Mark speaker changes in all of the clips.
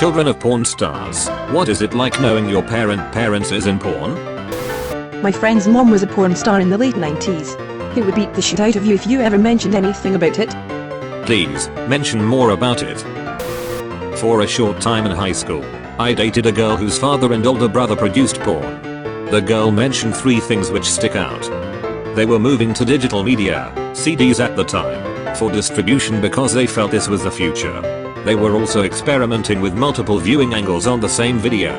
Speaker 1: children of porn stars. What is it like knowing your parents is in porn?
Speaker 2: My friend's mom was a porn star in the late 90s. He would beat the shit out of you if you ever mentioned anything about it.
Speaker 1: Please, mention more about it. For a short time in high school, I dated a girl whose father and older brother produced porn. The girl mentioned 3 things which stick out. They were moving to digital media, CDs at the time, for distribution because they felt this was the future. They were also experimenting with multiple viewing angles on the same video.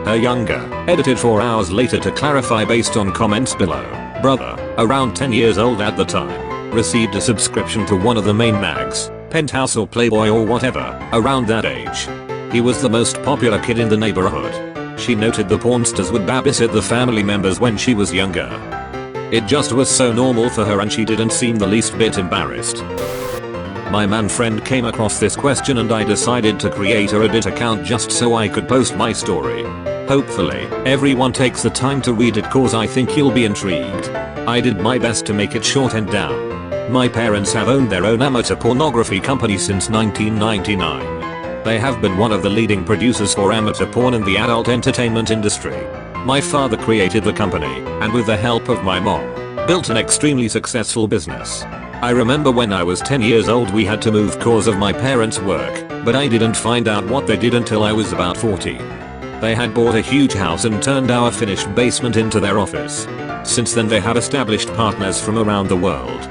Speaker 1: Her younger, edited 4 hours later to clarify based on comments below, brother, around 10 years old at the time, received a subscription to one of the main mags, Penthouse or Playboy or whatever, around that age. He was the most popular kid in the neighborhood. She noted the pornsters would babysit the family members when she was younger. It just was so normal for her and she didn't seem the least bit embarrassed. My man friend came across this question and I decided to create a Reddit account just so I could post my story. Hopefully, everyone takes the time to read it cause I think you'll be intrigued. I did my best to make it short and down. My parents have owned their own amateur pornography company since 1999. They have been one of the leading producers for amateur porn in the adult entertainment industry. My father created the company, and with the help of my mom, built an extremely successful business. I remember when I was 10 years old we had to move cause of my parents' work, but I didn't find out what they did until I was about 14. They had bought a huge house and turned our finished basement into their office. Since then they have established partners from around the world.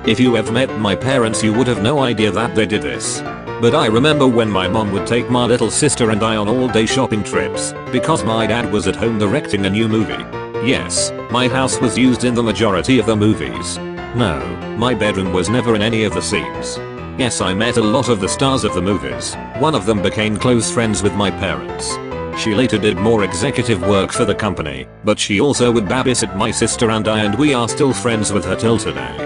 Speaker 1: If you have met my parents you would have no idea that they did this. But I remember when my mom would take my little sister and I on all-day shopping trips, because my dad was at home directing a new movie. Yes, my house was used in the majority of the movies. No, my bedroom was never in any of the scenes. Yes, I met a lot of the stars of the movies. One of them became close friends with my parents. She later did more executive work for the company, but she also would babysit my sister and I and we are still friends with her till today.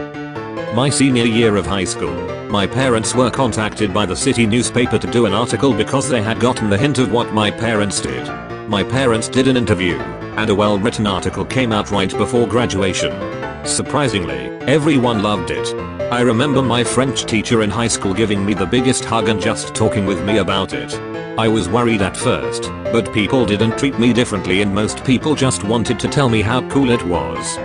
Speaker 1: My senior year of high school, my parents were contacted by the city newspaper to do an article because they had gotten the hint of what my parents did. My parents did an interview, and a well-written article came out right before graduation. Surprisingly, everyone loved it. I remember my French teacher in high school giving me the biggest hug and just talking with me about it. I was worried at first, but people didn't treat me differently and most people just wanted to tell me how cool it was.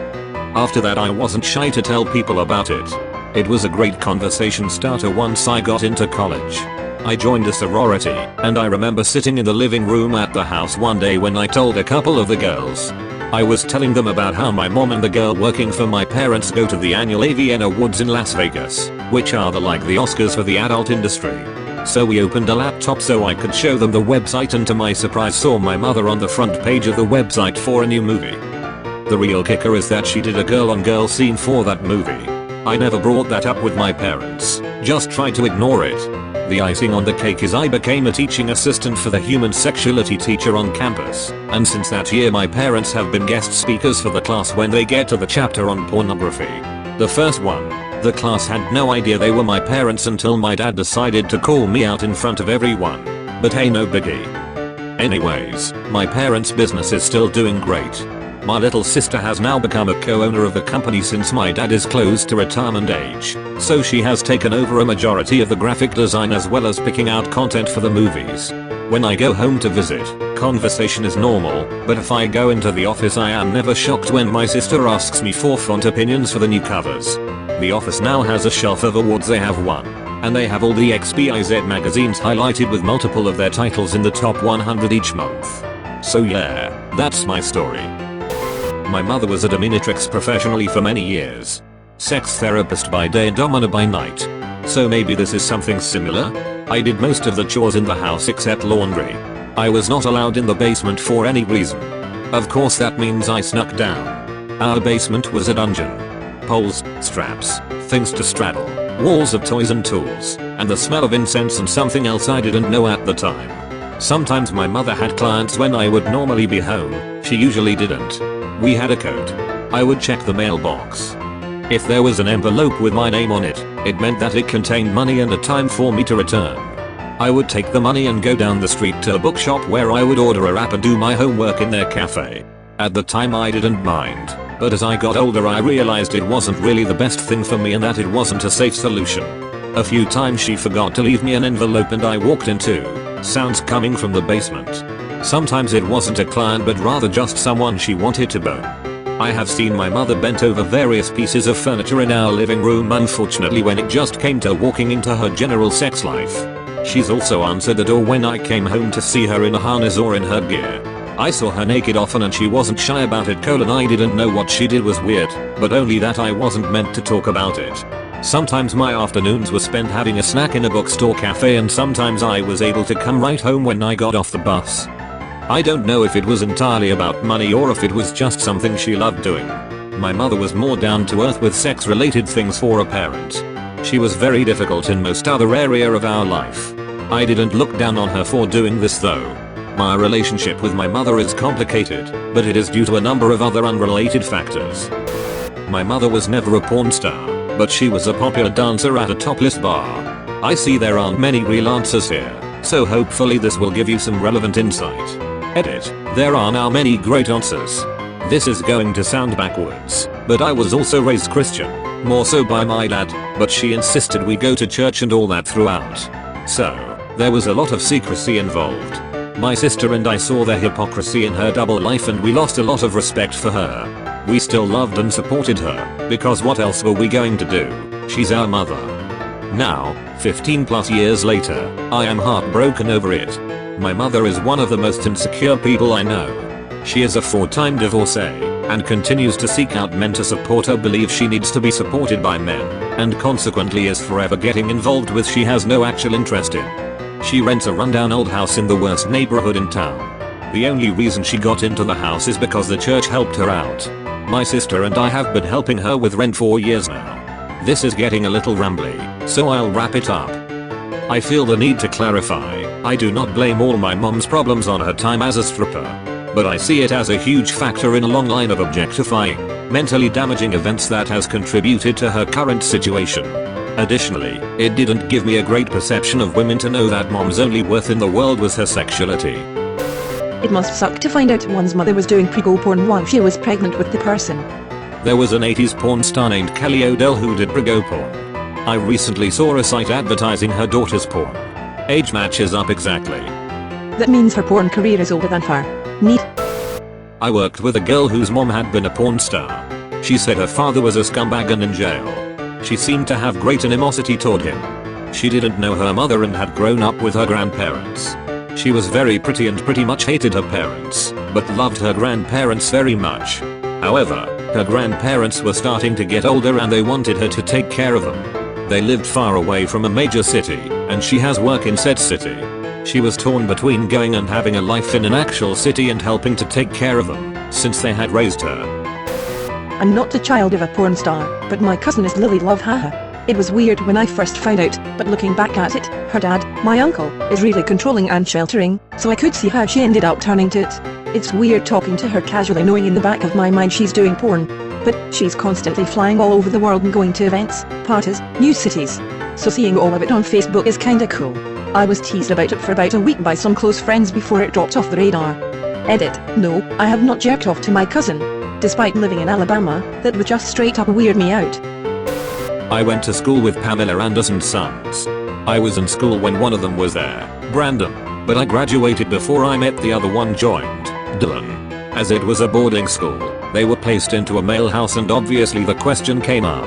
Speaker 1: After that I wasn't shy to tell people about it. It was a great conversation starter once I got into college. I joined a sorority, and I remember sitting in the living room at the house one day when I told a couple of the girls. I was telling them about how my mom and the girl working for my parents go to the annual AVN Awards in Las Vegas, which are like the Oscars for the adult industry. So we opened a laptop so I could show them the website and to my surprise saw my mother on the front page of the website for a new movie. The real kicker is that she did a girl-on-girl scene for that movie. I never brought that up with my parents, just tried to ignore it. The icing on the cake is I became a teaching assistant for the human sexuality teacher on campus, and since that year my parents have been guest speakers for the class when they get to the chapter on pornography. The first one, the class had no idea they were my parents until my dad decided to call me out in front of everyone. But hey, no biggie. Anyways, my parents' business is still doing great. My little sister has now become a co-owner of the company since my dad is close to retirement age, so she has taken over a majority of the graphic design as well as picking out content for the movies. When I go home to visit, conversation is normal, but if I go into the office I am never shocked when my sister asks me for font opinions for the new covers. The office now has a shelf of awards they have won, and they have all the XPIZ magazines highlighted with multiple of their titles in the top 100 each month. So yeah, that's my story. My mother was a dominatrix professionally for many years. Sex therapist by day and domina by night. So maybe this is something similar? I did most of the chores in the house except laundry. I was not allowed in the basement for any reason. Of course that means I snuck down. Our basement was a dungeon. Poles, straps, things to straddle, walls of toys and tools, and the smell of incense and something else I didn't know at the time. Sometimes my mother had clients when I would normally be home, she usually didn't. We had a code. I would check the mailbox. If there was an envelope with my name on it, it meant that it contained money and a time for me to return. I would take the money and go down the street to a bookshop where I would order a wrap and do my homework in their cafe. At the time I didn't mind, but as I got older I realized it wasn't really the best thing for me and that it wasn't a safe solution. A few times she forgot to leave me an envelope and I walked into Sounds coming from the basement. Sometimes it wasn't a client but rather just someone she wanted to bone. I have seen my mother bent over various pieces of furniture in our living room, unfortunately when it just came to walking into her general sex life. She's also answered the door when I came home to see her in a harness or in her gear. I saw her naked often and she wasn't shy about it. I didn't know what she did was weird, but only that I wasn't meant to talk about it. Sometimes my afternoons were spent having a snack in a bookstore cafe, and sometimes I was able to come right home when I got off the bus. I don't know if it was entirely about money or if it was just something she loved doing. My mother was more down to earth with sex related things for a parent. She was very difficult in most other area of our life. I didn't look down on her for doing this though. My relationship with my mother is complicated, but it is due to a number of other unrelated factors. My mother was never a porn star, but she was a popular dancer at a topless bar. I see there aren't many real answers here, so hopefully this will give you some relevant insight. Edit. There are now many great answers. This is going to sound backwards, but I was also raised Christian, more so by my dad, but she insisted we go to church and all that throughout. So, there was a lot of secrecy involved. My sister and I saw the hypocrisy in her double life and we lost a lot of respect for her. We still loved and supported her, because what else were we going to do? She's our mother. Now, 15 plus years later, I am heartbroken over it. My mother is one of the most insecure people I know. She is a 4-time divorcee, and continues to seek out men to support her, believes she needs to be supported by men, and consequently is forever getting involved with she has no actual interest in. She rents a rundown old house in the worst neighborhood in town. The only reason she got into the house is because the church helped her out. My sister and I have been helping her with rent for years now. This is getting a little rambly, so I'll wrap it up. I feel the need to clarify, I do not blame all my mom's problems on her time as a stripper. But I see it as a huge factor in a long line of objectifying, mentally damaging events that has contributed to her current situation. Additionally, it didn't give me a great perception of women to know that mom's only worth in the world was her sexuality.
Speaker 2: It must suck to find out one's mother was doing pre-go porn while she was pregnant with the person.
Speaker 1: There was an 80s porn star named Kelly Odell who did pre-go porn. I recently saw a site advertising her daughter's porn. Age matches up exactly.
Speaker 2: That means her porn career is older than her. Neat.
Speaker 1: I worked with a girl whose mom had been a porn star. She said her father was a scumbag and in jail. She seemed to have great animosity toward him. She didn't know her mother and had grown up with her grandparents. She was very pretty and pretty much hated her parents, but loved her grandparents very much. However, her grandparents were starting to get older and they wanted her to take care of them. They lived far away from a major city, and she has work in said city. She was torn between going and having a life in an actual city and helping to take care of them, since they had raised her.
Speaker 2: I'm not the child of a porn star, but my cousin is Lily Love, haha. It was weird when I first found out, but looking back at it, her dad, my uncle, is really controlling and sheltering, so I could see how she ended up turning to it. It's weird talking to her casually knowing in the back of my mind she's doing porn. But she's constantly flying all over the world and going to events, parties, new cities. So seeing all of it on Facebook is kinda cool. I was teased about it for about a week by some close friends before it dropped off the radar. Edit. No, I have not jerked off to my cousin. Despite living in Alabama, that would just straight up weird me out.
Speaker 1: I went to school with Pamela Anderson's sons. I was in school when one of them was there, Brandon, but I graduated before I met the other one joined, Dylan. As it was a boarding school, they were placed into a male house and obviously the question came up.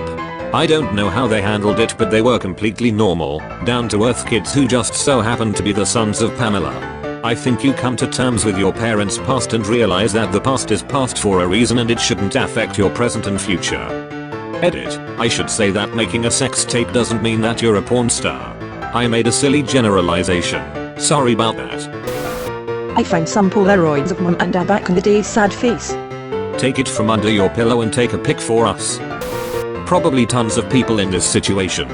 Speaker 1: I don't know how they handled it, but they were completely normal, down-to-earth kids who just so happened to be the sons of Pamela. I think you come to terms with your parents' past and realize that the past is past for a reason and it shouldn't affect your present and future. Edit. I should say that making a sex tape doesn't mean that you're a porn star. I made a silly generalization. Sorry about that.
Speaker 2: I found some Polaroids of mom and dad back in the day. Sad face.
Speaker 1: Take it from under your pillow and take a pic for us. Probably tons of people in this situation.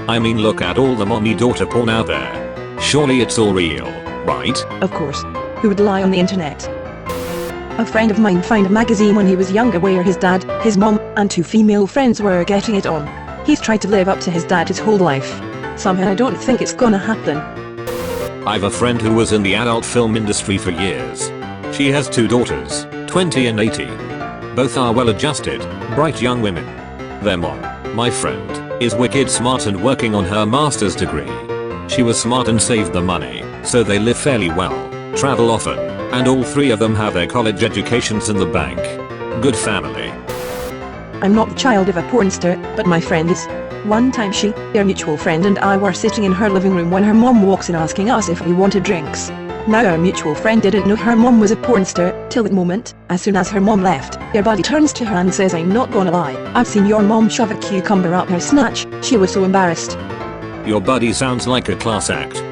Speaker 1: I mean, look at all the mommy-daughter porn out there. Surely it's all real, right?
Speaker 2: Of course. Who would lie on the internet? A friend of mine found a magazine when he was younger where his dad, his mom, and 2 female friends were getting it on. He's tried to live up to his dad his whole life. Somehow I don't think it's gonna happen.
Speaker 1: I've a friend who was in the adult film industry for years. She has 2 daughters, 20 and 18. Both are well-adjusted, bright young women. Their mom, my friend, is wicked smart and working on her master's degree. She was smart and saved the money, so they live fairly well, travel often, and all three of them have their college educations in the bank. Good family.
Speaker 2: I'm not the child of a porn star, but my friend is. One time she, our mutual friend, and I were sitting in her living room when her mom walks in asking us if we wanted drinks. Now our mutual friend didn't know her mom was a porn star till that moment. As soon as her mom left, your buddy turns to her and says, "I'm not gonna lie, I've seen your mom shove a cucumber up her snatch." She was so embarrassed.
Speaker 1: Your buddy sounds like a class act.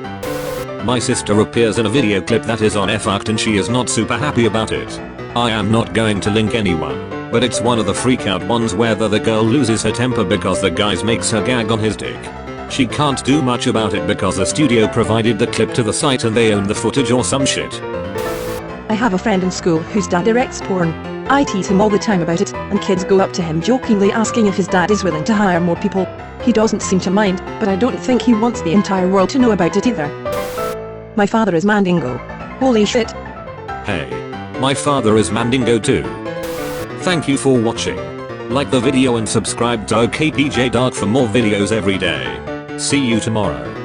Speaker 1: My sister appears in a video clip that is on F-Act and she is not super happy about it. I am not going to link anyone, but it's one of the freak out ones where the girl loses her temper because the guy makes her gag on his dick. She can't do much about it because the studio provided the clip to the site and they own the footage or some shit.
Speaker 2: I have a friend in school whose dad directs porn. I tease him all the time about it, and kids go up to him jokingly asking if his dad is willing to hire more people. He doesn't seem to mind, but I don't think he wants the entire world to know about it either. My father is Mandingo. Holy shit.
Speaker 1: Hey. My father is Mandingo too. Thank you for watching. Like the video and subscribe to okpjdark for more videos every day. See you tomorrow.